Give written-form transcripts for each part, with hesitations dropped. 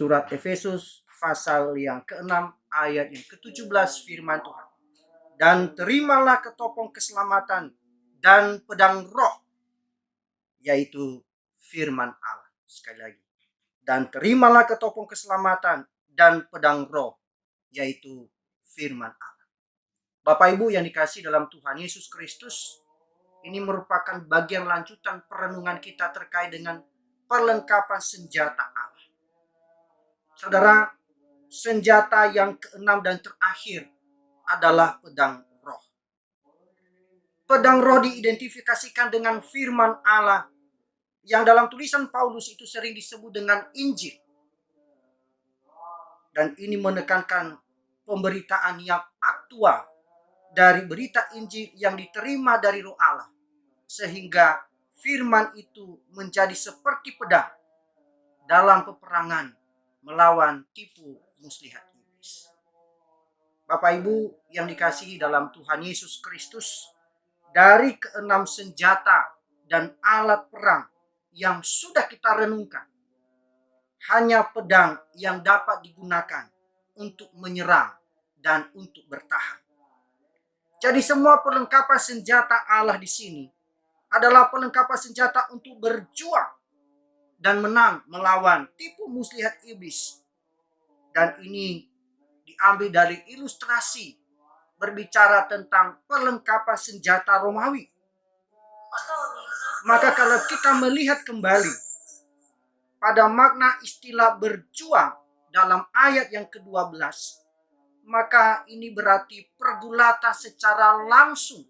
Surat Efesus pasal yang ke-6 ayat yang ke-17 firman Tuhan. Dan terimalah ketopong keselamatan dan pedang roh, yaitu firman Allah. Sekali lagi. Dan terimalah ketopong keselamatan dan pedang roh, yaitu firman Allah. Bapak Ibu yang dikasihi dalam Tuhan Yesus Kristus, ini merupakan bagian lanjutan perenungan kita terkait dengan perlengkapan senjata Allah. Saudara, senjata yang keenam dan terakhir adalah pedang roh. Pedang roh diidentifikasikan dengan firman Allah yang dalam tulisan Paulus itu sering disebut dengan Injil. Dan ini menekankan pemberitaan yang aktual dari berita Injil yang diterima dari Roh Allah. Sehingga firman itu menjadi seperti pedang dalam peperangan melawan tipu muslihat iblis. Bapak Ibu yang dikasihi dalam Tuhan Yesus Kristus, dari keenam senjata dan alat perang yang sudah kita renungkan, hanya pedang yang dapat digunakan untuk menyerang dan untuk bertahan. Jadi semua perlengkapan senjata Allah di sini adalah perlengkapan senjata untuk berjuang dan menang melawan tipu muslihat iblis. Dan ini diambil dari ilustrasi berbicara tentang perlengkapan senjata Romawi. Maka kalau kita melihat kembali pada makna istilah berjuang dalam ayat yang ke-12, maka ini berarti pergulatan secara langsung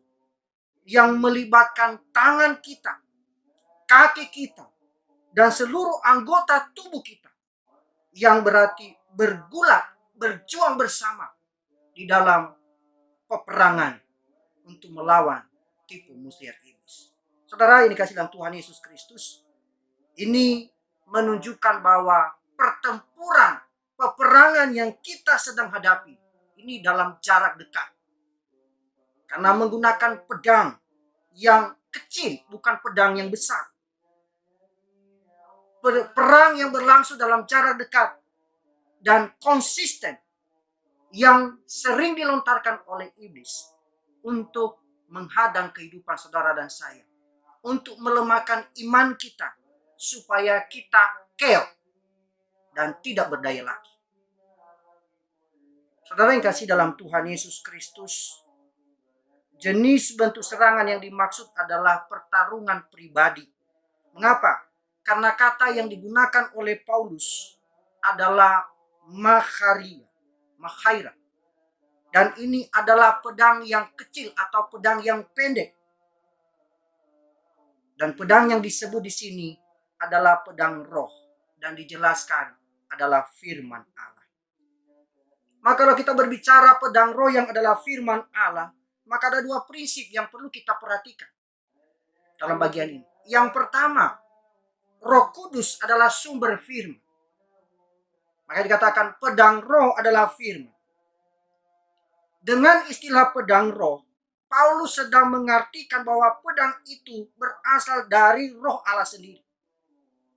yang melibatkan tangan kita, kaki kita, dan seluruh anggota tubuh kita, yang berarti bergulat, berjuang bersama di dalam peperangan untuk melawan tipu muslihat iblis. Saudara yang dikasihi dalam Tuhan Yesus Kristus, ini menunjukkan bahwa pertempuran, peperangan yang kita sedang hadapi ini dalam jarak dekat. Karena menggunakan pedang yang kecil, bukan pedang yang besar. Perang yang berlangsung dalam jarak dekat dan konsisten yang sering dilontarkan oleh iblis untuk menghadang kehidupan saudara dan saya, untuk melemahkan iman kita supaya kita keok dan tidak berdaya lagi. Saudara yang kasih dalam Tuhan Yesus Kristus, jenis bentuk serangan yang dimaksud adalah pertarungan pribadi. Mengapa? Karena kata yang digunakan oleh Paulus adalah makhaira. Dan ini adalah pedang yang kecil atau pedang yang pendek. Dan pedang yang disebut di sini adalah pedang roh. Dan dijelaskan adalah firman Allah. Maka kalau kita berbicara pedang roh yang adalah firman Allah, maka ada dua prinsip yang perlu kita perhatikan dalam bagian ini. Yang pertama, Roh Kudus adalah sumber firman. Maka dikatakan pedang roh adalah firman. Dengan istilah pedang roh, Paulus sedang mengartikan bahwa pedang itu berasal dari Roh Allah sendiri.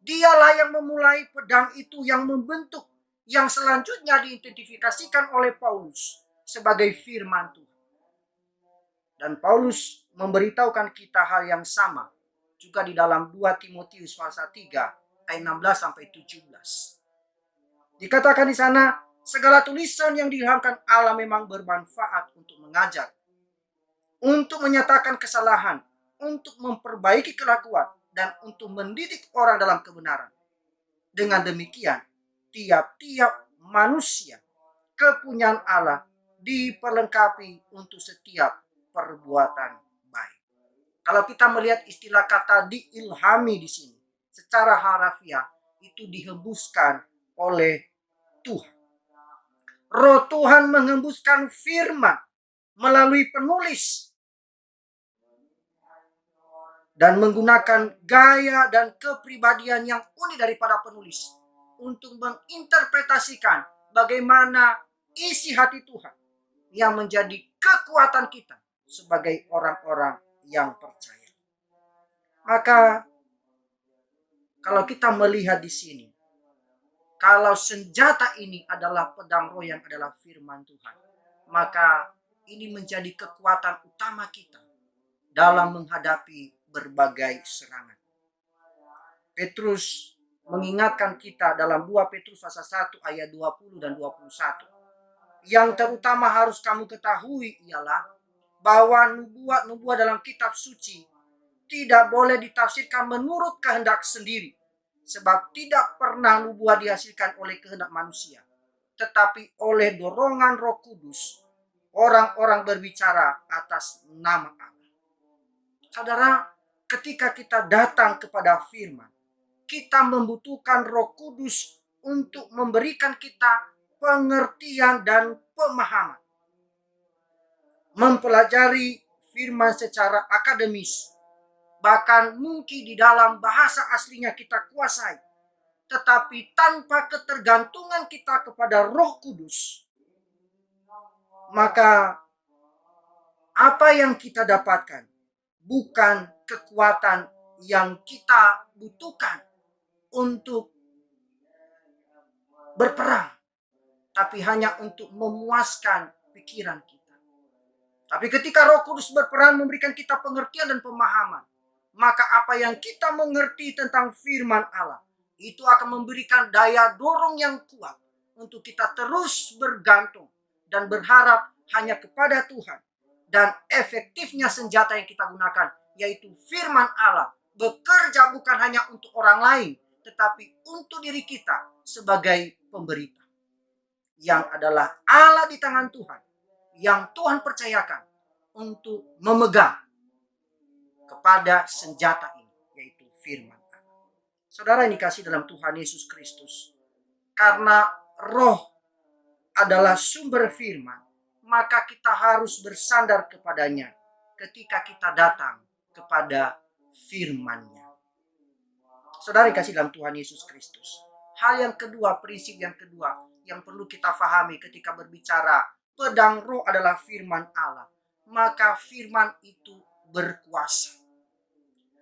Dialah yang memulai pedang itu, yang membentuk, yang selanjutnya diidentifikasikan oleh Paulus sebagai firman Tuhan. Dan Paulus memberitahukan kita hal yang sama juga di dalam 2 Timotius pasal 3 ayat 16 sampai 17. Dikatakan di sana, segala tulisan yang diilhamkan Allah memang bermanfaat untuk mengajar, untuk menyatakan kesalahan, untuk memperbaiki kelakuan, dan untuk mendidik orang dalam kebenaran. Dengan demikian, tiap-tiap manusia kepunyaan Allah diperlengkapi untuk setiap perbuatan baik. Kalau kita melihat istilah kata diilhami di sini, secara harafiah itu dihembuskan oleh Tuhan. Roh Tuhan menghembuskan firman melalui penulis dan menggunakan gaya dan kepribadian yang unik daripada penulis untuk menginterpretasikan bagaimana isi hati Tuhan yang menjadi kekuatan kita sebagai orang-orang yang percaya. Maka kalau kita melihat di sini, Kalau senjata ini adalah pedang roh yang adalah firman Tuhan, maka ini menjadi kekuatan utama kita dalam menghadapi berbagai serangan. Petrus mengingatkan kita dalam 2 Petrus pasal 1 ayat 20 dan 21. Yang terutama harus kamu ketahui ialah bahwa nubuat-nubuat dalam kitab suci tidak boleh ditafsirkan menurut kehendak sendiri. Sebab tidak pernah nubuat dihasilkan oleh kehendak manusia, tetapi oleh dorongan Roh Kudus, orang-orang berbicara atas nama Allah. Saudara, ketika kita datang kepada firman, kita membutuhkan Roh Kudus untuk memberikan kita pengertian dan pemahaman. Mempelajari firman secara akademis, bahkan mungkin di dalam bahasa aslinya kita kuasai, tetapi tanpa ketergantungan kita kepada Roh Kudus, maka apa yang kita dapatkan bukan kekuatan yang kita butuhkan untuk berperang, tapi hanya untuk memuaskan pikiran kita. Tapi ketika Roh Kudus berperan memberikan kita pengertian dan pemahaman, maka apa yang kita mengerti tentang firman Allah itu akan memberikan daya dorong yang kuat untuk kita terus bergantung dan berharap hanya kepada Tuhan. Dan efektifnya senjata yang kita gunakan, yaitu firman Allah, bekerja bukan hanya untuk orang lain, tetapi untuk diri kita sebagai pemberita. Yang adalah Allah di tangan Tuhan, yang Tuhan percayakan untuk memegang kepada senjata ini, yaitu firman Allah. Saudara yang dikasih dalam Tuhan Yesus Kristus, karena Roh adalah sumber firman, maka kita harus bersandar kepadanya ketika kita datang kepada firman-Nya. Saudara yang dikasih dalam Tuhan Yesus Kristus, hal yang kedua, prinsip yang kedua yang perlu kita fahami ketika berbicara pedang roh adalah firman Allah, maka firman itu berkuasa.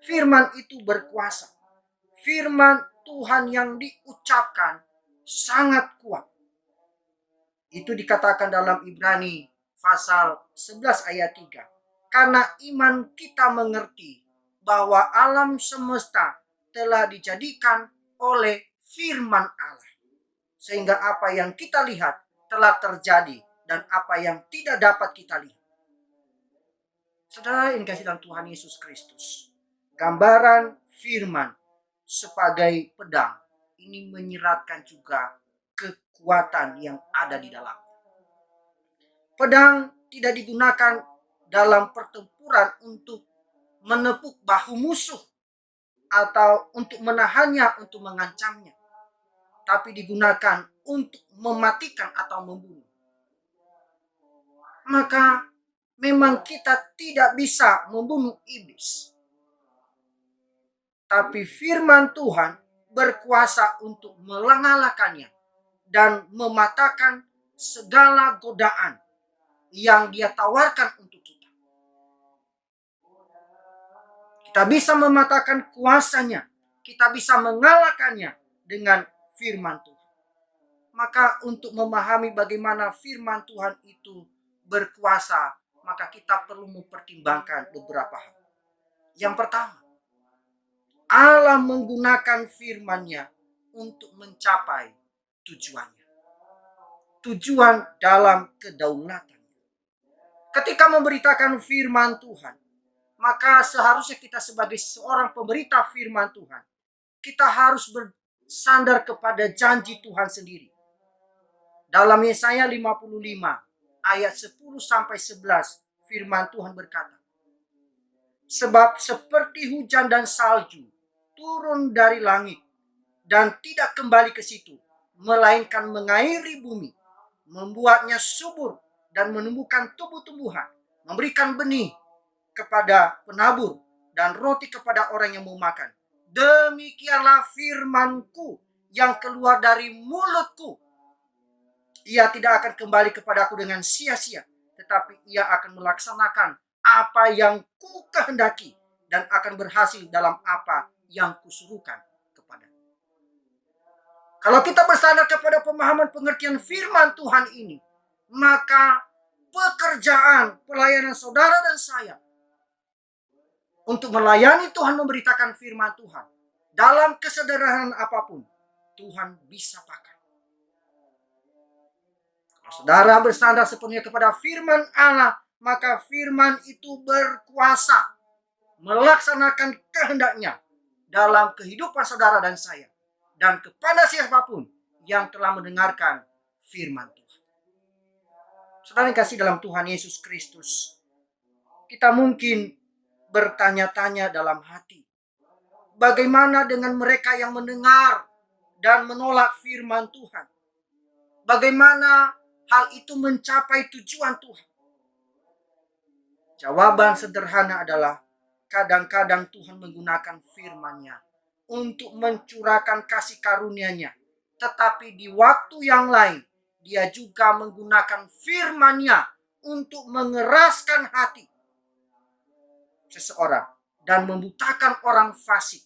Firman itu berkuasa. Firman Tuhan yang diucapkan sangat kuat. Itu dikatakan dalam Ibrani pasal 11 ayat 3. Karena iman kita mengerti bahwa alam semesta telah dijadikan oleh firman Allah. Sehingga apa yang kita lihat telah terjadi dan apa yang tidak dapat kita lihat. Saudara yang dikasih dalam Tuhan Yesus Kristus, gambaran firman sebagai pedang ini menyiratkan juga kekuatan yang ada di dalam. Pedang tidak digunakan dalam pertempuran untuk menepuk bahu musuh atau untuk menahannya, untuk mengancamnya, tapi digunakan untuk mematikan atau membunuh. Maka memang kita tidak bisa membunuh iblis, tapi firman Tuhan berkuasa untuk mengalahkannya dan mematahkan segala godaan yang dia tawarkan untuk kita. Kita bisa mematahkan kuasanya, kita bisa mengalahkannya dengan firman Tuhan. Maka untuk memahami bagaimana firman Tuhan itu berkuasa, maka kita perlu mempertimbangkan beberapa hal. Yang pertama, Allah menggunakan firman-Nya untuk mencapai tujuannya. Tujuan dalam kedaulatan. Ketika memberitakan firman Tuhan, maka seharusnya kita sebagai seorang pemberita firman Tuhan, kita harus bersandar kepada janji Tuhan sendiri. Dalam Yesaya 55 ayat 10-11 firman Tuhan berkata, sebab seperti hujan dan salju turun dari langit dan tidak kembali ke situ, melainkan mengairi bumi, membuatnya subur dan menumbuhkan tumbuh-tumbuhan, memberikan benih kepada penabur dan roti kepada orang yang mau makan. Demikianlah firman-Ku yang keluar dari mulut-Ku. Ia tidak akan kembali kepadaku dengan sia-sia, tetapi ia akan melaksanakan apa yang Ku kehendaki dan akan berhasil dalam apa yang Kusuruhkan kepada. Kalau kita bersandar kepada pemahaman pengertian firman Tuhan ini, maka pekerjaan pelayanan saudara dan saya untuk melayani Tuhan, memberitakan firman Tuhan dalam kesederhanaan apapun, Tuhan bisa pakai. Kalau saudara bersandar sepenuhnya kepada firman Allah, maka firman itu berkuasa melaksanakan kehendaknya dalam kehidupan saudara dan saya, dan kepada siapapun yang telah mendengarkan firman Tuhan. Saudara yang kasih dalam Tuhan Yesus Kristus, kita mungkin bertanya-tanya dalam hati, bagaimana dengan mereka yang mendengar dan menolak firman Tuhan? Bagaimana hal itu mencapai tujuan Tuhan? Jawaban sederhana adalah, kadang-kadang Tuhan menggunakan firman-Nya untuk mencurahkan kasih karunia-Nya. Tetapi di waktu yang lain, Dia juga menggunakan firman-Nya untuk mengeraskan hati seseorang dan membutakan orang fasik,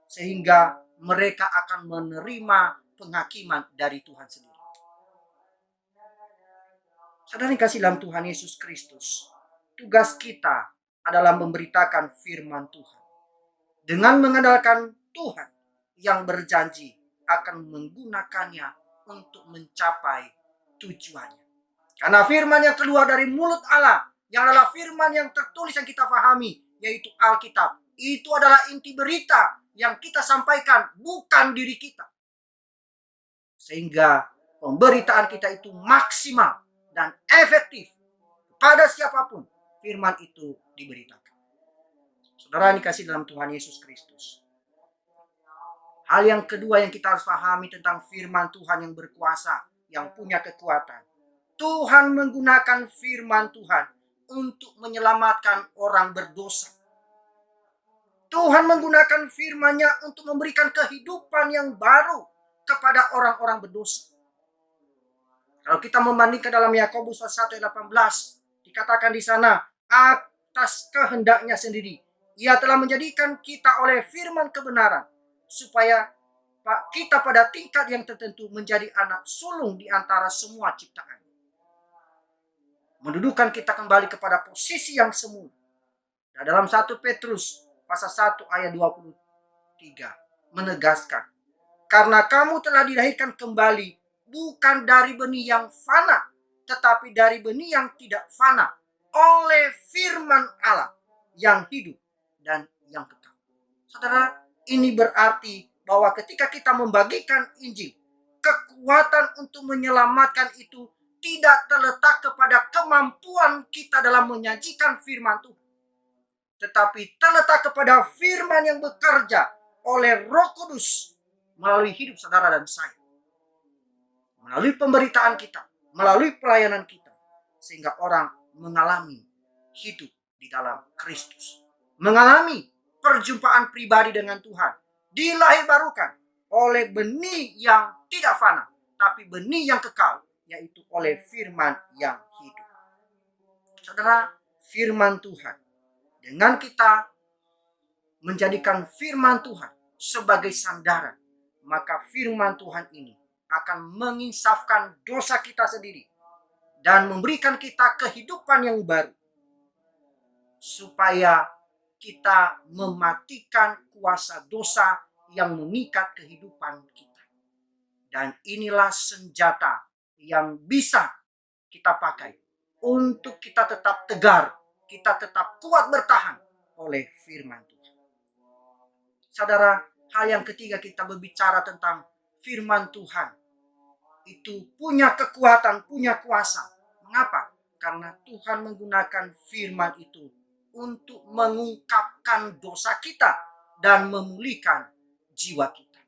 sehingga mereka akan menerima penghakiman dari Tuhan sendiri. Saudara yang kasih dalam Tuhan Yesus Kristus, tugas kita adalah memberitakan firman Tuhan dengan mengandalkan Tuhan yang berjanji akan menggunakannya untuk mencapai tujuannya. Karena firman yang keluar dari mulut Allah, yang adalah firman yang tertulis yang kita pahami, yaitu Alkitab, itu adalah inti berita yang kita sampaikan, bukan diri kita. Sehingga pemberitaan kita itu maksimal dan efektif kepada siapapun firman itu diberitakan. Saudara dikasih dalam Tuhan Yesus Kristus, hal yang kedua yang kita harus pahami tentang firman Tuhan yang berkuasa, yang punya kekuatan. Tuhan menggunakan firman Tuhan untuk menyelamatkan orang berdosa. Tuhan menggunakan firman-Nya untuk memberikan kehidupan yang baru kepada orang-orang berdosa. Kalau kita membandingkan dalam Yakobus 1 ayat 18, dikatakan di sana, atas kehendaknya sendiri, Ia telah menjadikan kita oleh firman kebenaran, supaya kita pada tingkat yang tertentu menjadi anak sulung di antara semua ciptaan. Mendudukan kita kembali kepada posisi yang semula. Nah, dalam 1 Petrus pasal 1 ayat 23 menegaskan, karena kamu telah dilahirkan kembali bukan dari benih yang fana, tetapi dari benih yang tidak fana, oleh firman Allah yang hidup dan yang kekal. Saudara, ini berarti bahwa ketika kita membagikan Injil, kekuatan untuk menyelamatkan itu tidak terletak kepada kemampuan kita dalam menyajikan firman Tuhan, tetapi terletak kepada firman yang bekerja oleh Roh Kudus melalui hidup saudara dan saya, melalui pemberitaan kita, melalui pelayanan kita, sehingga orang mengalami hidup di dalam Kristus, mengalami perjumpaan pribadi dengan Tuhan, dilahirbarukan oleh benih yang tidak fana, tapi benih yang kekal, yaitu oleh firman yang hidup. Saudara, firman Tuhan, dengan kita menjadikan firman Tuhan sebagai sandaran, maka firman Tuhan ini akan menginsafkan dosa kita sendiri dan memberikan kita kehidupan yang baru, supaya kita mematikan kuasa dosa yang mengikat kehidupan kita. Dan inilah senjata yang bisa kita pakai untuk kita tetap tegar, kita tetap kuat bertahan oleh firman Tuhan. Saudara, hal yang ketiga kita berbicara tentang firman Tuhan, itu punya kekuatan, punya kuasa. Mengapa? Karena Tuhan menggunakan firman itu untuk mengungkapkan dosa kita dan memulihkan jiwa kita.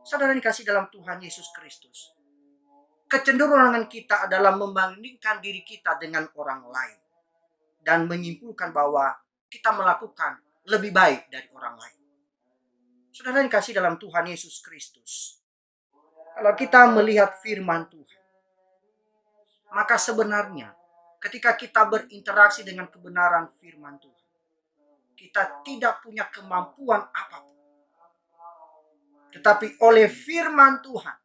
Saudara dikasih dalam Tuhan Yesus Kristus, kecenderungan kita adalah membandingkan diri kita dengan orang lain dan menyimpulkan bahwa kita melakukan lebih baik dari orang lain. Saudara dikasih dalam Tuhan Yesus Kristus, kalau kita melihat firman Tuhan, maka sebenarnya ketika kita berinteraksi dengan kebenaran firman Tuhan, kita tidak punya kemampuan apapun. tetapi oleh firman Tuhan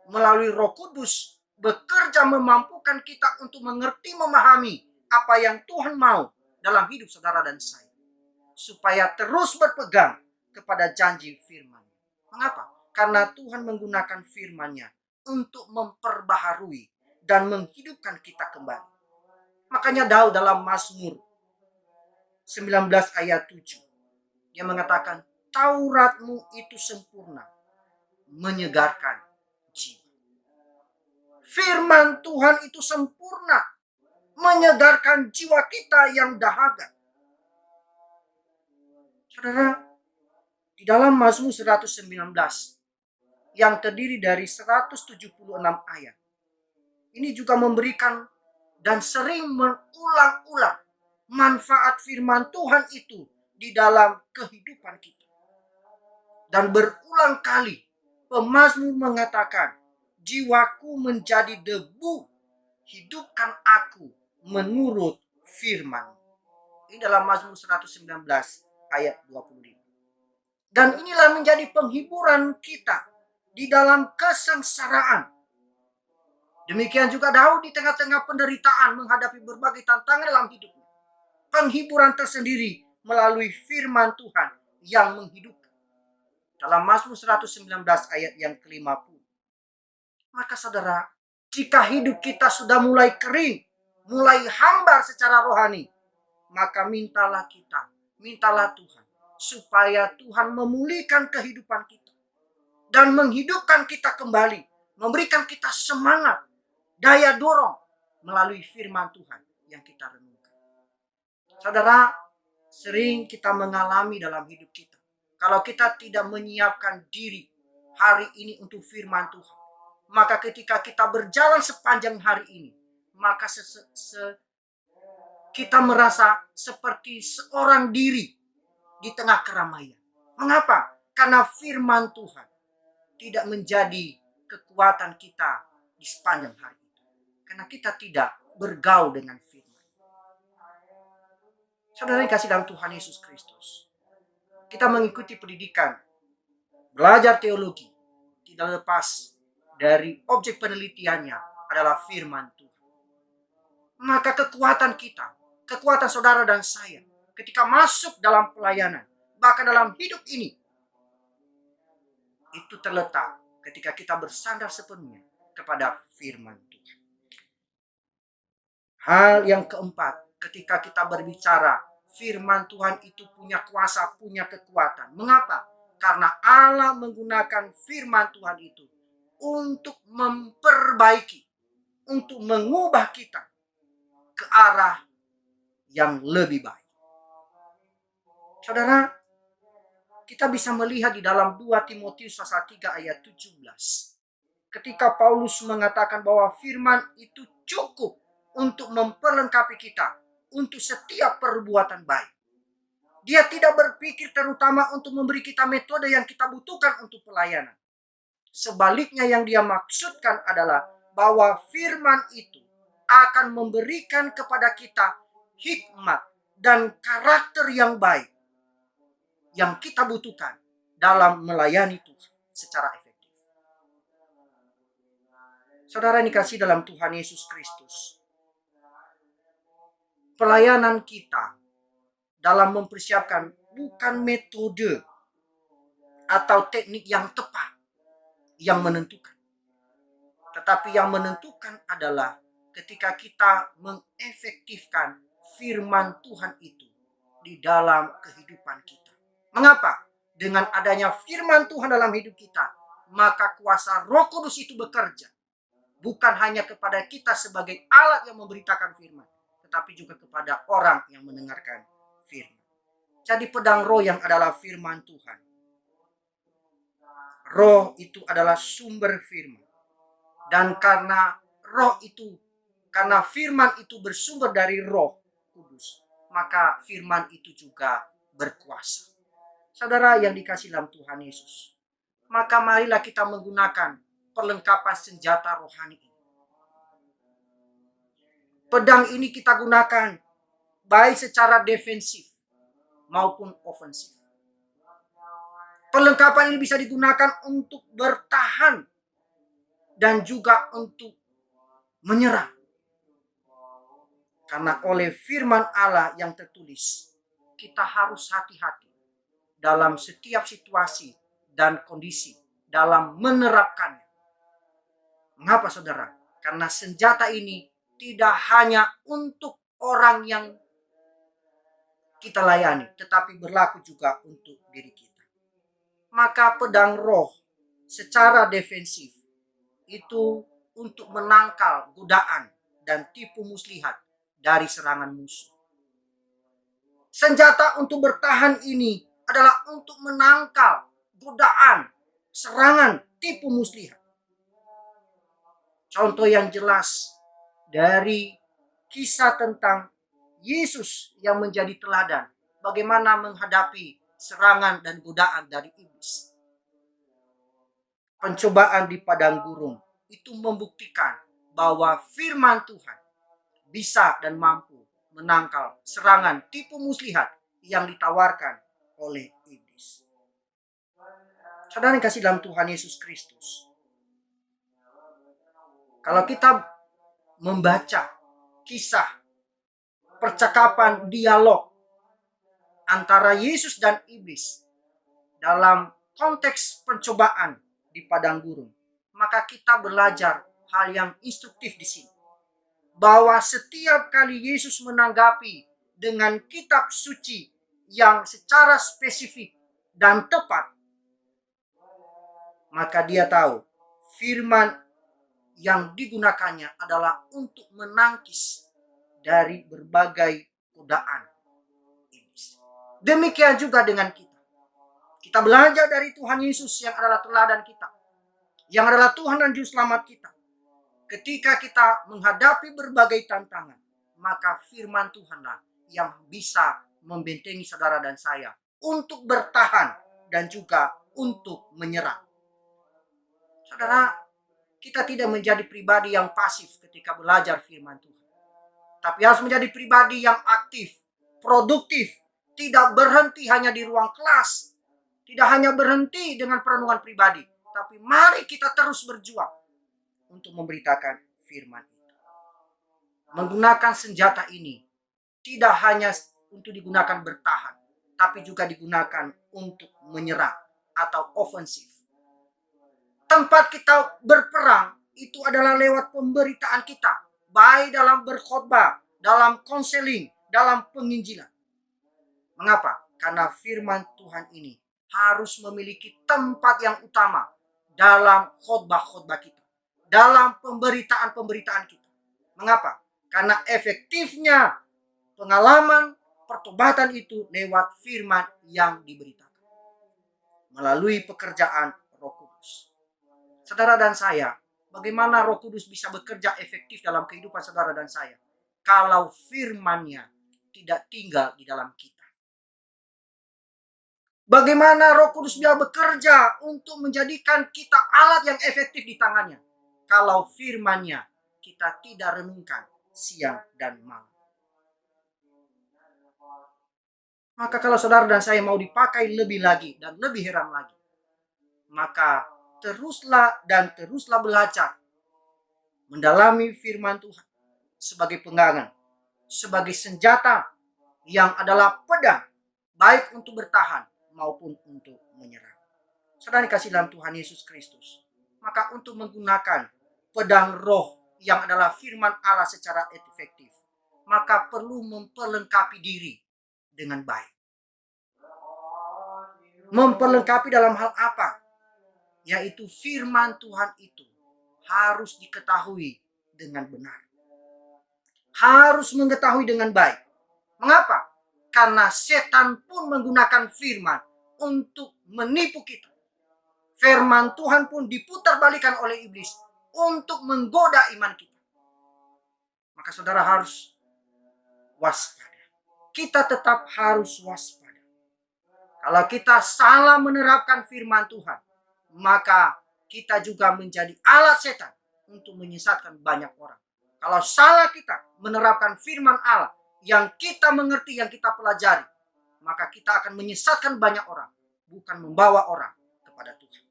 melalui Roh Kudus bekerja memampukan kita untuk mengerti, memahami apa yang Tuhan mau dalam hidup saudara dan saya, supaya terus berpegang kepada janji firman. Mengapa? Karena Tuhan menggunakan firman-Nya untuk memperbaharui dan menghidupkan kita kembali. Makanya Daud dalam Mazmur 19 ayat 7, dia mengatakan, Tauratmu itu sempurna, menyegarkan jiwa. Firman Tuhan itu sempurna, menyegarkan jiwa kita yang dahaga. Saudara, di dalam Mazmur 119 yang terdiri dari 176 ayat, ini juga memberikan dan sering mengulang-ulang manfaat firman Tuhan itu di dalam kehidupan kita. Dan berulang kali pemazmur mengatakan, jiwaku menjadi debu, hidupkan aku menurut firman. Ini dalam Mazmur 119 ayat 25. Dan inilah menjadi penghiburan kita di dalam kesengsaraan. Demikian juga Daud di tengah-tengah penderitaan menghadapi berbagai tantangan dalam hidupnya. Penghiburan tersendiri melalui firman Tuhan yang menghidupkan. Dalam Mazmur 119 ayat yang ke-50. Maka saudara, jika hidup kita sudah mulai kering, mulai hambar secara rohani, maka mintalah Tuhan, supaya Tuhan memulihkan kehidupan kita dan menghidupkan kita kembali, memberikan kita semangat, daya dorong melalui firman Tuhan yang kita renungkan. Saudara, sering kita mengalami dalam hidup kita, kalau kita tidak menyiapkan diri hari ini untuk firman Tuhan, maka ketika kita berjalan sepanjang hari ini, maka kita merasa seperti seorang diri di tengah keramaian. Mengapa? Karena firman Tuhan tidak menjadi kekuatan kita di sepanjang hari itu. Karena kita tidak bergaul dengan firman. Saudara yang kasih dalam Tuhan Yesus Kristus, kita mengikuti pendidikan, belajar teologi, tidak lepas dari objek penelitiannya adalah firman Tuhan. Maka kekuatan kita, kekuatan saudara dan saya, ketika masuk dalam pelayanan, bahkan dalam hidup ini, itu terletak ketika kita bersandar sepenuhnya kepada firman Tuhan. Hal yang keempat, ketika kita berbicara, firman Tuhan itu punya kuasa, punya kekuatan. Mengapa? Karena Allah menggunakan firman Tuhan itu untuk memperbaiki, untuk mengubah kita ke arah yang lebih baik. Saudara, kita bisa melihat di dalam 2 Timotius pasal 3 ayat 17. Ketika Paulus mengatakan bahwa firman itu cukup untuk memperlengkapi kita untuk setiap perbuatan baik. Dia tidak berpikir terutama untuk memberi kita metode yang kita butuhkan untuk pelayanan. Sebaliknya yang dia maksudkan adalah bahwa firman itu akan memberikan kepada kita hikmat dan karakter yang baik yang kita butuhkan dalam melayani Tuhan secara efektif. Saudara yang dikasihi dalam Tuhan Yesus Kristus, pelayanan kita dalam mempersiapkan bukan metode atau teknik yang tepat yang menentukan. Tetapi yang menentukan adalah ketika kita mengefektifkan firman Tuhan itu di dalam kehidupan kita. Mengapa? Dengan adanya firman Tuhan dalam hidup kita, maka kuasa Roh Kudus itu bekerja. Bukan hanya kepada kita sebagai alat yang memberitakan firman, tetapi juga kepada orang yang mendengarkan firman. Jadi pedang roh yang adalah firman Tuhan. Roh itu adalah sumber firman. Dan karena firman itu bersumber dari Roh Kudus, maka firman itu juga berkuasa. Saudara yang dikasihi dalam Tuhan Yesus, maka marilah kita menggunakan perlengkapan senjata rohani ini. Pedang ini kita gunakan baik secara defensif maupun ofensif. Perlengkapan ini bisa digunakan untuk bertahan dan juga untuk menyerang. Karena oleh firman Allah yang tertulis, kita harus hati-hati dalam setiap situasi dan kondisi dalam menerapkannya. Mengapa saudara? Karena senjata ini tidak hanya untuk orang yang kita layani, tetapi berlaku juga untuk diri kita. Maka pedang roh secara defensif itu untuk menangkal godaan dan tipu muslihat dari serangan musuh. Senjata untuk bertahan ini adalah untuk menangkal godaan, serangan, tipu muslihat. Contoh yang jelas dari kisah tentang Yesus yang menjadi teladan bagaimana menghadapi serangan dan godaan dari iblis. Pencobaan di padang gurun itu membuktikan bahwa firman Tuhan bisa dan mampu menangkal serangan tipu muslihat yang ditawarkan oleh iblis. Saudara yang kasih dalam Tuhan Yesus Kristus, kalau kita membaca kisah percakapan dialog antara Yesus dan iblis dalam konteks pencobaan di padang gurun, maka kita belajar hal yang instruktif di sini. Bahwa setiap kali Yesus menanggapi dengan kitab suci yang secara spesifik dan tepat, maka dia tahu firman yang digunakannya adalah untuk menangkis dari berbagai godaan iblis. Demikian juga dengan kita. Kita belajar dari Tuhan Yesus yang adalah teladan kita, yang adalah Tuhan dan Juru Selamat kita. Ketika kita menghadapi berbagai tantangan, maka firman Tuhanlah yang bisa membentengi saudara dan saya untuk bertahan dan juga untuk menyerang. Saudara, kita tidak menjadi pribadi yang pasif ketika belajar firman Tuhan, tapi harus menjadi pribadi yang aktif, produktif, tidak berhenti hanya di ruang kelas, tidak hanya berhenti dengan perenungan pribadi, tapi mari kita terus berjuang untuk memberitakan firman itu. Menggunakan senjata ini tidak hanya untuk digunakan bertahan, tapi juga digunakan untuk menyerang atau ofensif. Tempat kita berperang itu adalah lewat pemberitaan kita, baik dalam berkhotbah, dalam konseling, dalam penginjilan. Mengapa? Karena firman Tuhan ini harus memiliki tempat yang utama dalam khotbah-khotbah kita, dalam pemberitaan-pemberitaan kita. Mengapa? Karena efektifnya pengalaman pertobatan itu lewat firman yang diberitakan melalui pekerjaan Roh Kudus. Saudara dan saya, bagaimana Roh Kudus bisa bekerja efektif dalam kehidupan saudara dan saya kalau firman-Nya tidak tinggal di dalam kita? Bagaimana Roh Kudus bisa bekerja untuk menjadikan kita alat yang efektif di tangannya kalau firman-Nya kita tidak renungkan siang dan malam? Maka kalau saudara dan saya mau dipakai lebih lagi dan lebih heran lagi, maka teruslah belajar mendalami firman Tuhan sebagai pegangan, sebagai senjata yang adalah pedang, baik untuk bertahan maupun untuk menyerang. Saudara dikasih dalam Tuhan Yesus Kristus, maka untuk menggunakan pedang roh yang adalah firman Allah secara efektif, maka perlu memperlengkapi diri dengan baik. Memperlengkapi dalam hal apa? Yaitu firman Tuhan itu harus diketahui dengan benar, harus mengetahui dengan baik. Mengapa? Karena setan pun menggunakan firman untuk menipu kita. Firman Tuhan pun diputarbalikan oleh iblis untuk menggoda iman kita. Maka saudara harus waspada. Kita tetap harus waspada. Kalau kita salah menerapkan firman Tuhan, maka kita juga menjadi alat setan untuk menyesatkan banyak orang. Kalau salah kita menerapkan firman Allah yang kita mengerti, yang kita pelajari, maka kita akan menyesatkan banyak orang. bukan membawa orang kepada Tuhan.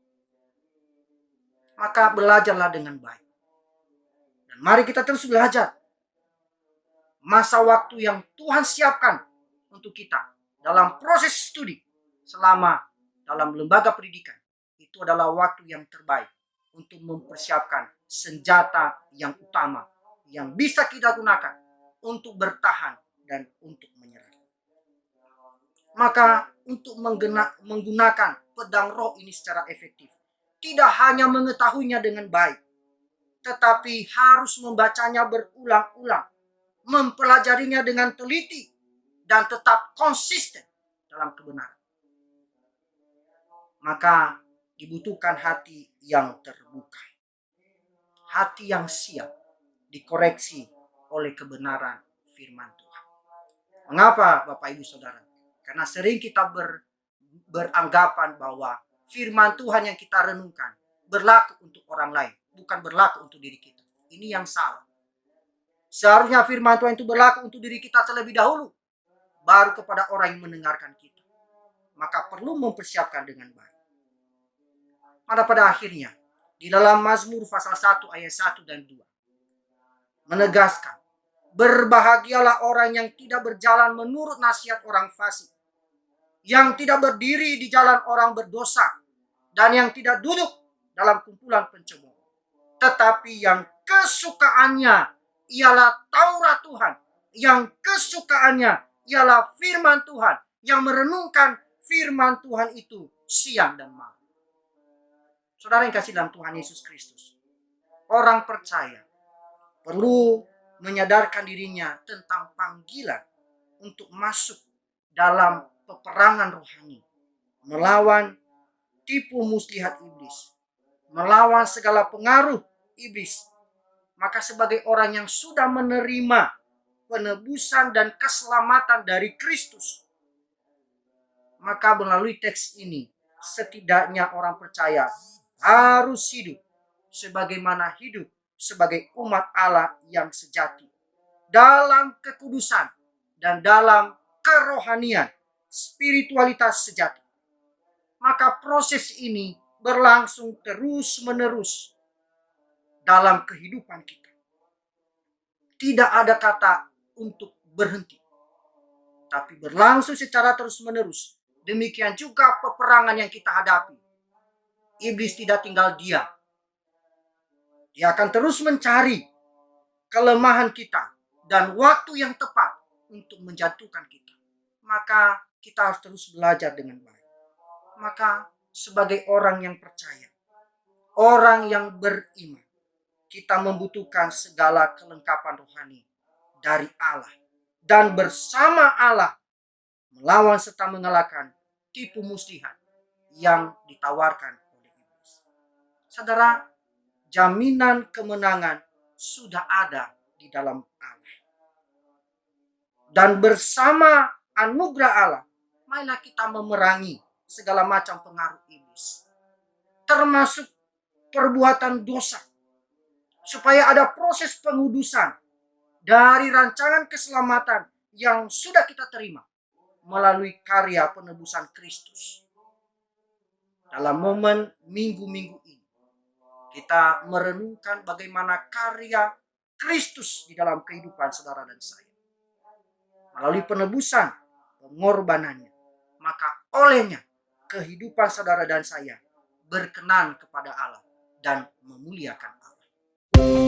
Maka belajarlah dengan baik. Dan mari kita terus belajar. Masa waktu yang Tuhan siapkan untuk kita dalam proses studi selama dalam lembaga pendidikan, itu adalah waktu yang terbaik untuk mempersiapkan senjata yang utama yang bisa kita gunakan untuk bertahan dan untuk menyerang. Maka untuk menggunakan pedang roh ini secara efektif, tidak hanya mengetahuinya dengan baik, tetapi harus membacanya berulang-ulang, mempelajarinya dengan teliti, dan tetap konsisten dalam kebenaran. Maka dibutuhkan hati yang terbuka, hati yang siap dikoreksi oleh kebenaran firman Tuhan. Mengapa Bapak Ibu Saudara? Karena sering kita beranggapan bahwa firman Tuhan yang kita renungkan berlaku untuk orang lain, bukan berlaku untuk diri kita. Ini yang salah. Seharusnya firman Tuhan itu berlaku untuk diri kita terlebih dahulu, baru kepada orang yang mendengarkan kita. Maka perlu mempersiapkan dengan baik. Pada akhirnya, di dalam Mazmur pasal 1 ayat 1 dan 2, menegaskan, berbahagialah orang yang tidak berjalan menurut nasihat orang fasik, yang tidak berdiri di jalan orang berdosa, dan yang tidak duduk dalam kumpulan pencemooh. Tetapi yang kesukaannya ialah Taurat Tuhan, yang kesukaannya ialah firman Tuhan, yang merenungkan firman Tuhan itu siang dan malam. Saudara yang kasih dalam Tuhan Yesus Kristus, orang percaya perlu menyadarkan dirinya tentang panggilan untuk masuk dalam peperangan rohani, melawan tipu muslihat iblis, melawan segala pengaruh iblis. Maka sebagai orang yang sudah menerima penebusan dan keselamatan dari Kristus, maka melalui teks ini setidaknya orang percaya harus hidup sebagaimana hidup sebagai umat Allah yang sejati, dalam kekudusan dan dalam kerohanian, spiritualitas sejati. Maka proses ini berlangsung terus-menerus dalam kehidupan kita. Tidak ada kata untuk berhenti, tapi berlangsung secara terus-menerus. Demikian juga peperangan yang kita hadapi. Iblis tidak tinggal diam. Dia akan terus mencari kelemahan kita dan waktu yang tepat untuk menjatuhkan kita. Maka kita harus terus belajar dengan baik. Maka sebagai orang yang percaya, orang yang beriman, kita membutuhkan segala kelengkapan rohani dari Allah. Dan bersama Allah melawan serta mengalahkan tipu muslihat yang ditawarkan oleh iblis. Saudara, jaminan kemenangan sudah ada di dalam Allah. Dan bersama anugerah Allah, marilah kita memerangi segala macam pengaruh iblis, termasuk perbuatan dosa, supaya ada proses pengudusan dari rancangan keselamatan yang sudah kita terima melalui karya penebusan Kristus. Dalam momen minggu-minggu ini, kita merenungkan bagaimana karya Kristus di dalam kehidupan saudara dan saya. Melalui penebusan, pengorbanannya, maka olehnya kehidupan saudara dan saya berkenan kepada Allah dan memuliakan Allah.